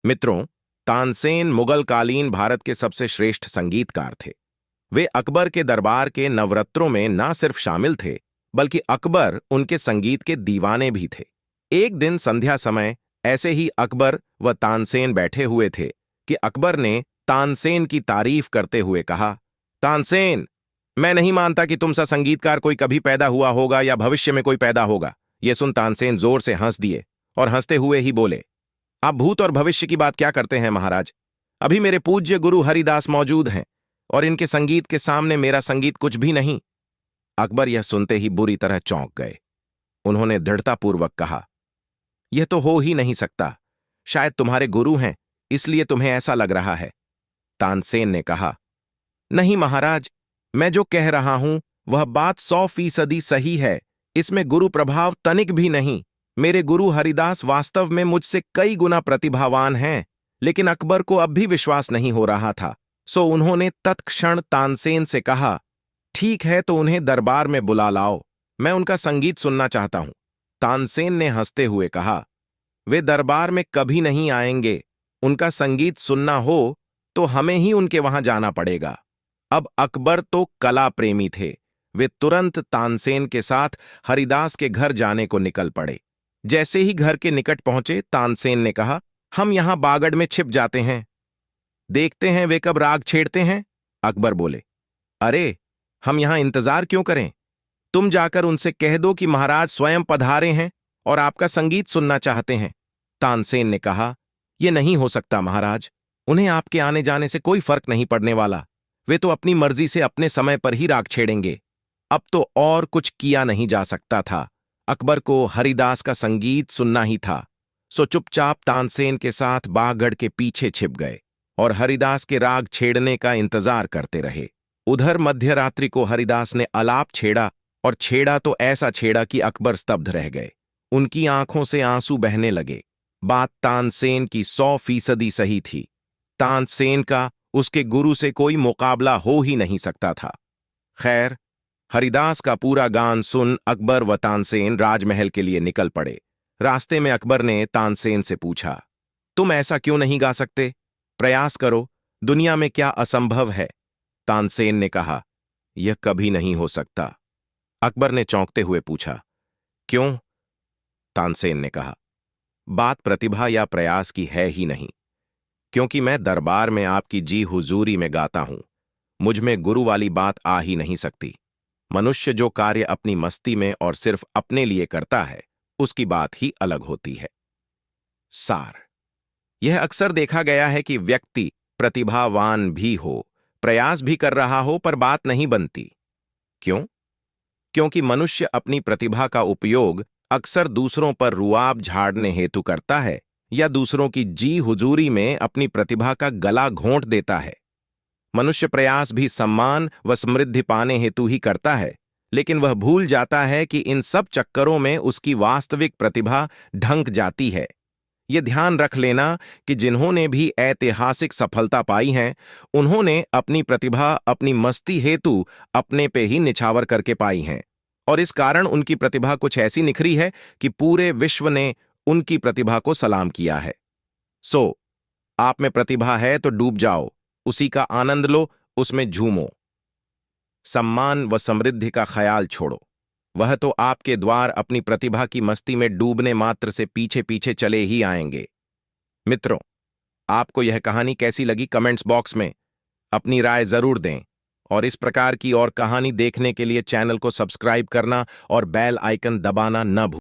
मित्रों, तानसेन मुगल कालीन भारत के सबसे श्रेष्ठ संगीतकार थे। वे अकबर के दरबार के नवरत्रों में न सिर्फ शामिल थे, बल्कि अकबर उनके संगीत के दीवाने भी थे। एक दिन संध्या समय ऐसे ही अकबर व तानसेन बैठे हुए थे कि अकबर ने तानसेन की तारीफ करते हुए कहा, तानसेन, मैं नहीं मानता कि तुम सा संगीतकार कोई कभी पैदा हुआ होगा या भविष्य में कोई पैदा होगा। यह सुन तानसेन जोर से हंस दिए और हंसते हुए ही बोले, आप भूत और भविष्य की बात क्या करते हैं महाराज। अभी मेरे पूज्य गुरु हरिदास मौजूद हैं और इनके संगीत के सामने मेरा संगीत कुछ भी नहीं। अकबर यह सुनते ही बुरी तरह चौंक गए। उन्होंने दृढ़तापूर्वक कहा, यह तो हो ही नहीं सकता। शायद तुम्हारे गुरु हैं, इसलिए तुम्हें ऐसा लग रहा है। तानसेन ने कहा, नहीं महाराज, मैं जो कह रहा हूं वह बात 100% सही है। इसमें गुरु प्रभाव तनिक भी नहीं। मेरे गुरु हरिदास वास्तव में मुझसे कई गुना प्रतिभावान हैं। लेकिन अकबर को अब भी विश्वास नहीं हो रहा था, सो उन्होंने तत्क्षण तानसेन से कहा, ठीक है तो उन्हें दरबार में बुला लाओ, मैं उनका संगीत सुनना चाहता हूं। तानसेन ने हंसते हुए कहा, वे दरबार में कभी नहीं आएंगे। उनका संगीत सुनना हो तो हमें ही उनके वहां जाना पड़ेगा। अब अकबर तो कला प्रेमी थे। वे तुरंत तानसेन के साथ हरिदास के घर जाने को निकल पड़े। जैसे ही घर के निकट पहुंचे, तानसेन ने कहा, हम यहां बागड़ में छिप जाते हैं, देखते हैं वे कब राग छेड़ते हैं। अकबर बोले, अरे हम यहां इंतजार क्यों करें, तुम जाकर उनसे कह दो कि महाराज स्वयं पधारे हैं और आपका संगीत सुनना चाहते हैं। तानसेन ने कहा, यह नहीं हो सकता महाराज, उन्हें आपके आने जाने से कोई फर्क नहीं पड़ने वाला। वे तो अपनी मर्जी से अपने समय पर ही राग छेड़ेंगे। अब तो और कुछ किया नहीं जा सकता था। अकबर को हरिदास का संगीत सुनना ही था, सो चुपचाप तानसेन के साथ बागड़ के पीछे छिप गए और हरिदास के राग छेड़ने का इंतजार करते रहे। उधर मध्यरात्रि को हरिदास ने आलाप छेड़ा और छेड़ा तो ऐसा छेड़ा कि अकबर स्तब्ध रह गए। उनकी आंखों से आंसू बहने लगे। बात तानसेन की 100% सही थी। तानसेन का उसके गुरु से कोई मुकाबला हो ही नहीं सकता था। खैर, हरिदास का पूरा गान सुन अकबर व तानसेन राजमहल के लिए निकल पड़े। रास्ते में अकबर ने तानसेन से पूछा, तुम ऐसा क्यों नहीं गा सकते? प्रयास करो, दुनिया में क्या असंभव है? तानसेन ने कहा, यह कभी नहीं हो सकता। अकबर ने चौंकते हुए पूछा, क्यों? तानसेन ने कहा, बात प्रतिभा या प्रयास की है ही नहीं, क्योंकि मैं दरबार में आपकी जी हुजूरी में गाता हूं। मुझ में गुरु वाली बात आ ही नहीं सकती। मनुष्य जो कार्य अपनी मस्ती में और सिर्फ अपने लिए करता है, उसकी बात ही अलग होती है। सार, यह अक्सर देखा गया है कि व्यक्ति प्रतिभावान भी हो, प्रयास भी कर रहा हो, पर बात नहीं बनती। क्यों? क्योंकि मनुष्य अपनी प्रतिभा का उपयोग अक्सर दूसरों पर रुआब झाड़ने हेतु करता है या दूसरों की जी हुजूरी में अपनी प्रतिभा का गला घोंट देता है। मनुष्य प्रयास भी सम्मान व समृद्धि पाने हेतु ही करता है, लेकिन वह भूल जाता है कि इन सब चक्करों में उसकी वास्तविक प्रतिभा ढंक जाती है। यह ध्यान रख लेना कि जिन्होंने भी ऐतिहासिक सफलता पाई है, उन्होंने अपनी प्रतिभा अपनी मस्ती हेतु अपने पे ही निछावर करके पाई हैं, और इस कारण उनकी प्रतिभा कुछ ऐसी निखरी है कि पूरे विश्व ने उनकी प्रतिभा को सलाम किया है। सो आप में प्रतिभा है तो डूब जाओ, उसी का आनंद लो, उसमें झूमो। सम्मान व समृद्धि का ख्याल छोड़ो, वह तो आपके द्वार अपनी प्रतिभा की मस्ती में डूबने मात्र से पीछे पीछे चले ही आएंगे। मित्रों, आपको यह कहानी कैसी लगी कमेंट्स बॉक्स में अपनी राय जरूर दें, और इस प्रकार की और कहानी देखने के लिए चैनल को सब्सक्राइब करना और बेल आइकन दबाना न भूलें।